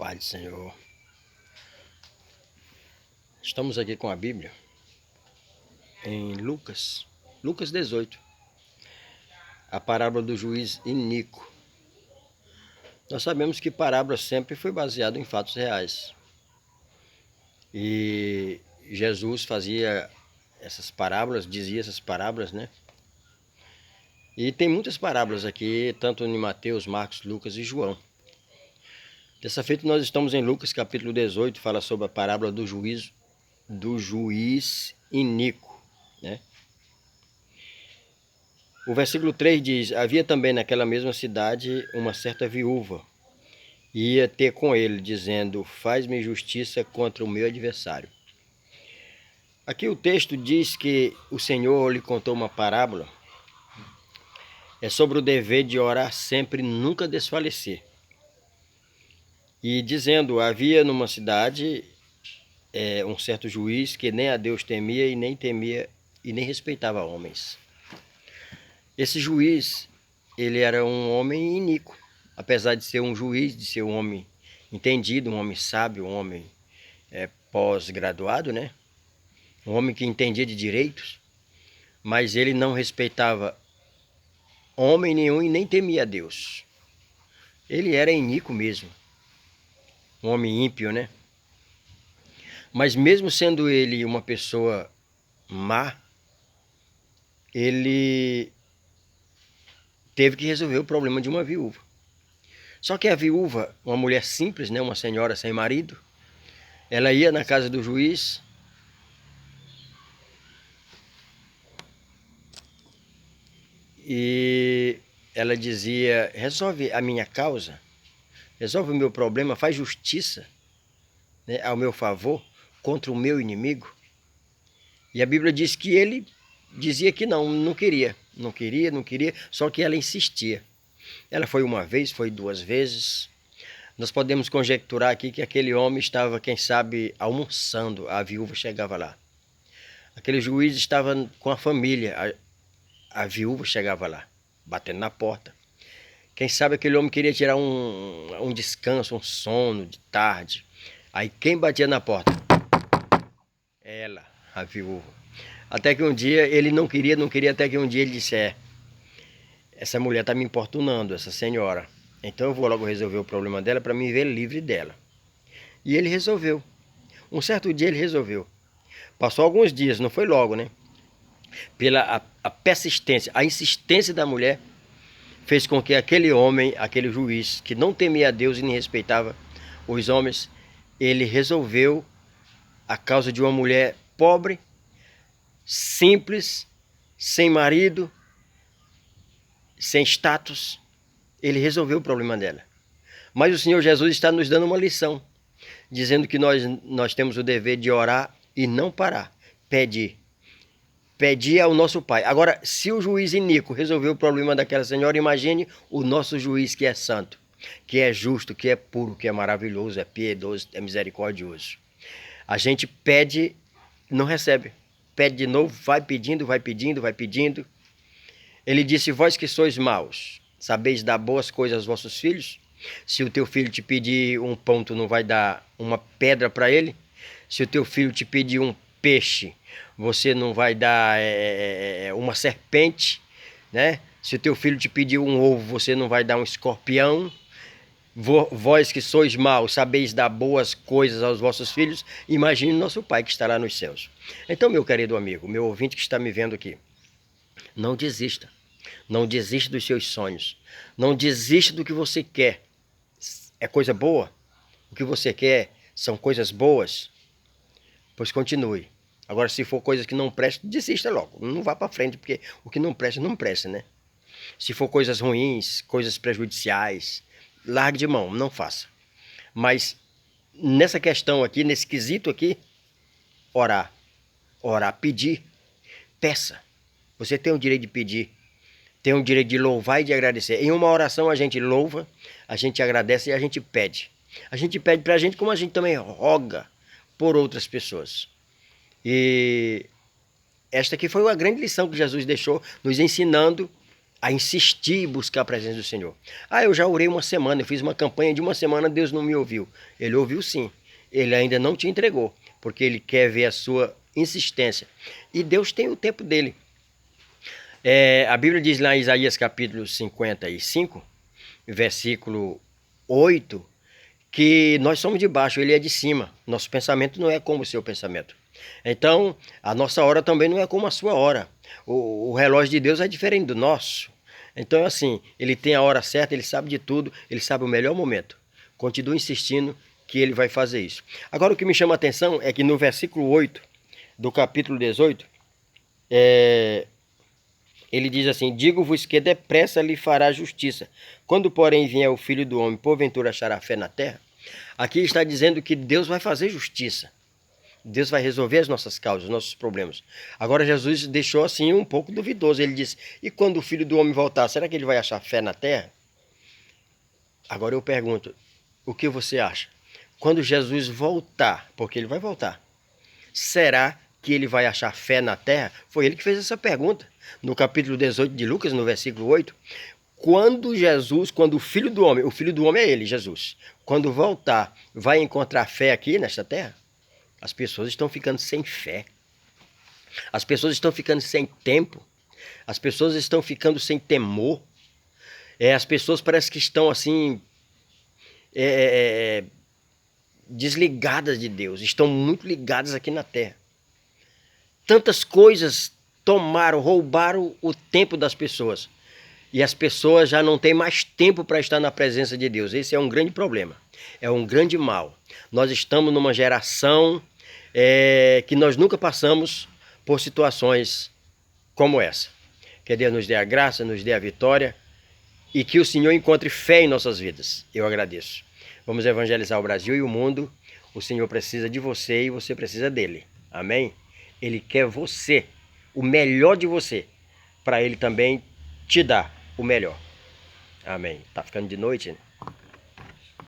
Pai do Senhor. Estamos aqui com a Bíblia em Lucas 18, a parábola do juiz iníquo. Nós sabemos que parábola sempre foi baseada em fatos reais. E Jesus fazia essas parábolas, dizia essas parábolas, né? E tem muitas parábolas aqui, tanto em Mateus, Marcos, Lucas e João. Dessa feita nós estamos em Lucas capítulo 18, fala sobre a parábola do juiz iníquo, né? O versículo 3 diz: havia também naquela mesma cidade uma certa viúva, e ia ter com ele, dizendo: faz-me justiça contra o meu adversário. Aqui o texto diz que o Senhor lhe contou uma parábola, é sobre o dever de orar sempre, nunca desfalecer. E dizendo, havia numa cidade um certo juiz que nem a Deus temia e nem respeitava homens. Esse juiz, ele era um homem iníquo, apesar de ser um juiz, de ser um homem entendido, um homem sábio, um homem pós-graduado, né? Um homem que entendia de direitos, mas ele não respeitava homem nenhum e nem temia a Deus. Ele era iníquo mesmo, um homem ímpio, né? Mas mesmo sendo ele uma pessoa má, ele teve que resolver o problema de uma viúva. Só que a viúva, uma mulher simples, né, uma senhora sem marido, ela ia na casa do juiz e ela dizia: resolve a minha causa, resolve o meu problema, faz justiça, né, ao meu favor contra o meu inimigo. E a Bíblia diz que ele dizia que não queria, só que ela insistia. Ela foi uma vez, foi duas vezes. Nós podemos conjecturar aqui que aquele homem estava, quem sabe, almoçando. A viúva chegava lá. Aquele juiz estava com a família. A viúva chegava lá, batendo na porta. Quem sabe aquele homem queria tirar um descanso, um sono de tarde. Aí quem batia na porta? Ela, a viúva. Até que um dia ele não queria, até que um dia ele disse: essa mulher está me importunando, essa senhora. Então eu vou logo resolver o problema dela para me ver livre dela. E ele resolveu. Um certo dia ele resolveu. Passou alguns dias, não foi logo, né? Pela a persistência, a insistência da mulher, fez com que aquele homem, aquele juiz, que não temia a Deus e nem respeitava os homens, ele resolveu a causa de uma mulher pobre, simples, sem marido, sem status. Ele resolveu o problema dela. Mas o Senhor Jesus está nos dando uma lição, dizendo que nós temos o dever de orar e não parar. Pedir ao nosso Pai. Agora, se o juiz iníquo resolveu o problema daquela senhora, imagine o nosso juiz, que é santo, que é justo, que é puro, que é maravilhoso, é piedoso, é misericordioso. A gente pede, não recebe. Pede de novo, vai pedindo, vai pedindo, vai pedindo. Ele disse: vós que sois maus, sabeis dar boas coisas aos vossos filhos? Se o teu filho te pedir um pão, tu não vai dar uma pedra para ele? Se o teu filho te pedir um peixe, você não vai dar uma serpente, né? Se o teu filho te pedir um ovo, você não vai dar um escorpião? Vós que sois maus, sabeis dar boas coisas aos vossos filhos? Imagine nosso Pai que está lá nos céus. Então, meu querido amigo, meu ouvinte que está me vendo aqui, não desista. Não desista dos seus sonhos. Não desista do que você quer. É coisa boa? O que você quer são coisas boas? Pois continue. Agora, se for coisas que não prestam, desista logo. Não vá para frente, porque o que não presta, não presta, né? Se for coisas ruins, coisas prejudiciais, largue de mão, não faça. Mas nessa questão aqui, nesse quesito aqui, orar, pedir, peça. Você tem o direito de pedir, tem o direito de louvar e de agradecer. Em uma oração a gente louva, a gente agradece e a gente pede. A gente pede para a gente, como a gente também roga por outras pessoas. E esta aqui foi uma grande lição que Jesus deixou, nos ensinando a insistir e buscar a presença do Senhor. Ah, eu já orei uma semana, eu fiz uma campanha de uma semana, Deus não me ouviu. Ele ouviu sim, ele ainda não te entregou, porque ele quer ver a sua insistência. E Deus tem o tempo dele. A Bíblia diz lá em Isaías capítulo 55, versículo 8, que nós somos de baixo, ele é de cima. Nosso pensamento não é como o seu pensamento. Então, a nossa hora também não é como a sua hora. O relógio de Deus é diferente do nosso. Então, assim, ele tem a hora certa, ele sabe de tudo, ele sabe o melhor momento. Continua insistindo que ele vai fazer isso. Agora, o que me chama a atenção é que no versículo 8 do capítulo 18, ele diz assim: digo-vos que depressa lhe fará justiça. Quando, porém, vier o Filho do Homem, porventura achará fé na terra? Aqui está dizendo que Deus vai fazer justiça. Deus vai resolver as nossas causas, os nossos problemas. Agora Jesus deixou assim um pouco duvidoso. Ele disse: e quando o Filho do Homem voltar, será que ele vai achar fé na terra? Agora eu pergunto, o que você acha? Quando Jesus voltar, porque ele vai voltar, será que ele vai achar fé na terra? Foi ele que fez essa pergunta. No capítulo 18 de Lucas, no versículo 8, quando o Filho do Homem é ele, Jesus, quando voltar, vai encontrar fé aqui nesta terra? As pessoas estão ficando sem fé. As pessoas estão ficando sem tempo. As pessoas estão ficando sem temor. As pessoas parecem que estão assim, desligadas de Deus. Estão muito ligadas aqui na terra. Tantas coisas roubaram o tempo das pessoas. E as pessoas já não têm mais tempo para estar na presença de Deus. Esse é um grande problema. É um grande mal. Nós estamos numa geração que nós nunca passamos por situações como essa. Que Deus nos dê a graça, nos dê a vitória e que o Senhor encontre fé em nossas vidas. Eu agradeço. Vamos evangelizar o Brasil e o mundo. O Senhor precisa de você e você precisa dele. Amém? Ele quer você, o melhor de você, para ele também te dar o melhor. Amém. Tá ficando de noite, né?